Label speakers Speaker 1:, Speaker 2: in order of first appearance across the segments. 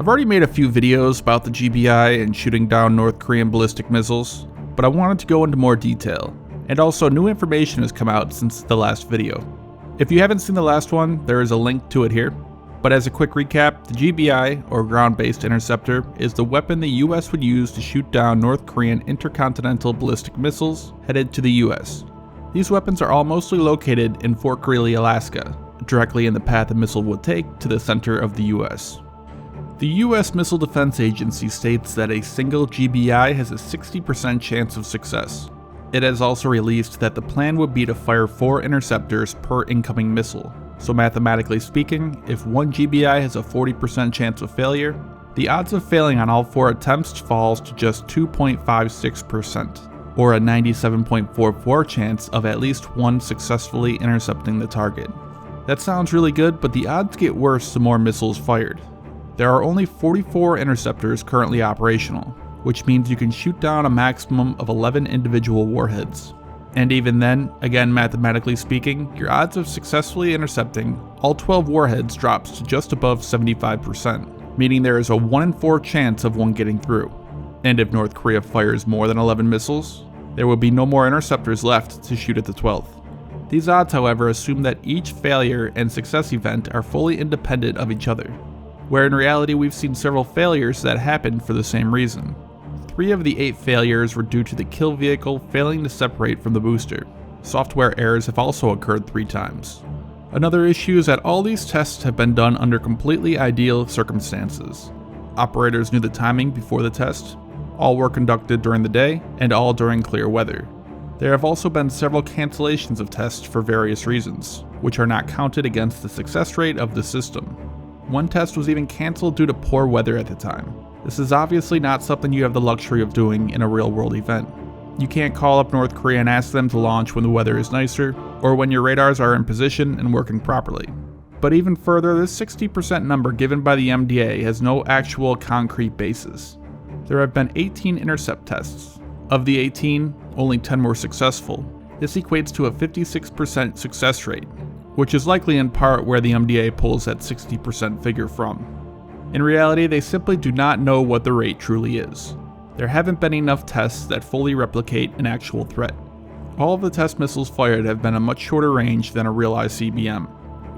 Speaker 1: I've already made a few videos about the GBI and shooting down North Korean ballistic missiles, but I wanted to go into more detail, and also new information has come out since the last video. If you haven't seen the last one, there is a link to it here, but as a quick recap, the GBI, or Ground-Based Interceptor, is the weapon the US would use to shoot down North Korean intercontinental ballistic missiles headed to the US. These weapons are all mostly located in Fort Greely, Alaska, directly in the path a missile would take to the center of the US. The US Missile Defense Agency states that a single GBI has a 60% chance of success. It has also released that the plan would be to fire 4 interceptors per incoming missile. So mathematically speaking, if one GBI has a 40% chance of failure, the odds of failing on all 4 attempts falls to just 2.56%, or a 97.44% chance of at least one successfully intercepting the target. That sounds really good, but the odds get worse the more missiles fired. There are only 44 interceptors currently operational, which means you can shoot down a maximum of 11 individual warheads. And even then, again mathematically speaking, your odds of successfully intercepting all 12 warheads drops to just above 75%, meaning there is a 1 in 4 chance of one getting through. And if North Korea fires more than 11 missiles, there will be no more interceptors left to shoot at the 12th. These odds, however, assume that each failure and success event are fully independent of each other, where in reality we've seen several failures that happened for the same reason. 3 of the 8 failures were due to the kill vehicle failing to separate from the booster. Software errors have also occurred 3 times. Another issue is that all these tests have been done under completely ideal circumstances. Operators knew the timing before the test, all were conducted during the day, and all during clear weather. There have also been several cancellations of tests for various reasons, which are not counted against the success rate of the system. One test was even cancelled due to poor weather at the time. This is obviously not something you have the luxury of doing in a real-world event. You can't call up North Korea and ask them to launch when the weather is nicer, or when your radars are in position and working properly. But even further, this 60% number given by the MDA has no actual concrete basis. There have been 18 intercept tests. Of the 18, only 10 were successful. This equates to a 56% success rate, which is likely in part where the MDA pulls that 60% figure from. In reality, they simply do not know what the rate truly is. There haven't been enough tests that fully replicate an actual threat. All of the test missiles fired have been a much shorter range than a real ICBM.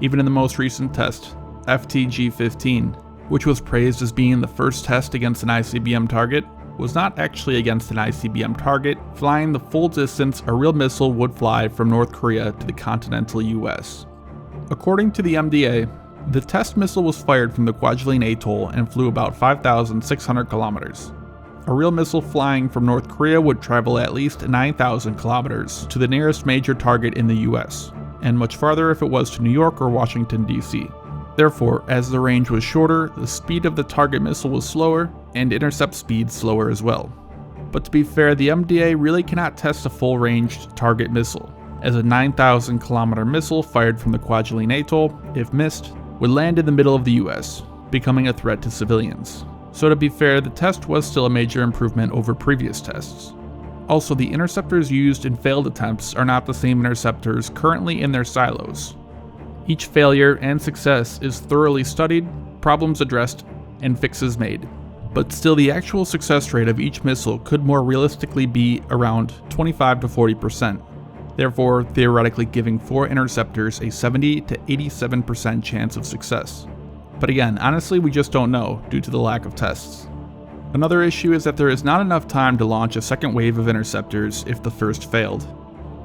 Speaker 1: Even in the most recent test, FTG-15, which was praised as being the first test against an ICBM target, was not actually against an ICBM target, flying the full distance a real missile would fly from North Korea to the continental US. According to the MDA, the test missile was fired from the Kwajalein Atoll and flew about 5,600 kilometers. A real missile flying from North Korea would travel at least 9,000 kilometers to the nearest major target in the US, and much farther if it was to New York or Washington, D.C. Therefore, as the range was shorter, the speed of the target missile was slower, and intercept speed slower as well. But to be fair, the MDA really cannot test a full-ranged target missile, as a 9,000 kilometer missile fired from the Kwajalein Atoll, if missed, would land in the middle of the US, becoming a threat to civilians. So to be fair, the test was still a major improvement over previous tests. Also, the interceptors used in failed attempts are not the same interceptors currently in their silos. Each failure and success is thoroughly studied, problems addressed, and fixes made. But still, the actual success rate of each missile could more realistically be around 25 to 40%, therefore theoretically giving 4 interceptors a 70 to 87% chance of success. But again, honestly, we just don't know due to the lack of tests. Another issue is that there is not enough time to launch a second wave of interceptors if the first failed.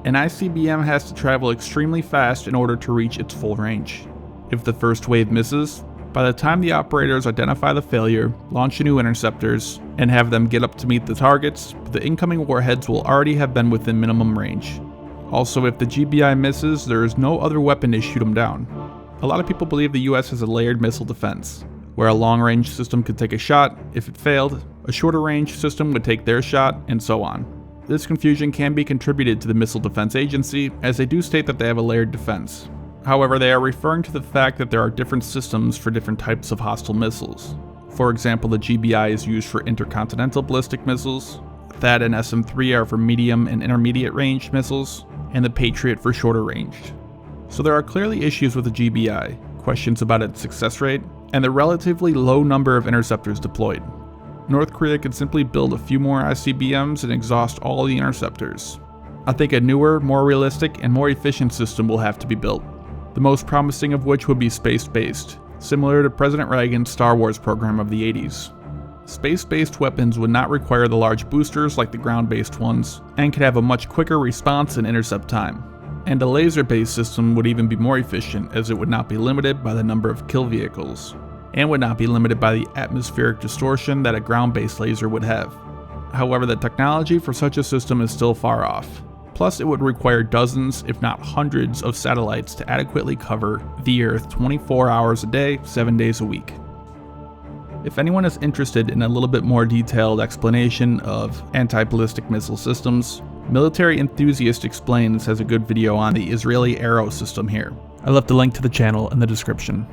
Speaker 1: An ICBM has to travel extremely fast in order to reach its full range. If the first wave misses, by the time the operators identify the failure, launch new interceptors, and have them get up to meet the targets, the incoming warheads will already have been within minimum range. Also, if the GBI misses, there is no other weapon to shoot them down. A lot of people believe the US has a layered missile defense, where a long-range system could take a shot. If it failed, a shorter-range system would take their shot, and so on. This confusion can be contributed to the Missile Defense Agency, as they do state that they have a layered defense. However, they are referring to the fact that there are different systems for different types of hostile missiles. For example, the GBI is used for intercontinental ballistic missiles, THAAD and SM-3 are for medium and intermediate range missiles, and the Patriot for shorter ranged. So there are clearly issues with the GBI, questions about its success rate, and the relatively low number of interceptors deployed. North Korea could simply build a few more ICBMs and exhaust all the interceptors. I think a newer, more realistic, and more efficient system will have to be built, the most promising of which would be space-based, similar to President Reagan's Star Wars program of the 80s. Space-based weapons would not require the large boosters like the ground-based ones, and could have a much quicker response and intercept time. And a laser-based system would even be more efficient, as it would not be limited by the number of kill vehicles, and would not be limited by the atmospheric distortion that a ground-based laser would have. However, the technology for such a system is still far off. Plus, it would require dozens, if not hundreds, of satellites to adequately cover the Earth 24 hours a day, 7 days a week. If anyone is interested in a little bit more detailed explanation of anti-ballistic missile systems, Military Enthusiast Explains has a good video on the Israeli Arrow system here. I left a link to the channel in the description.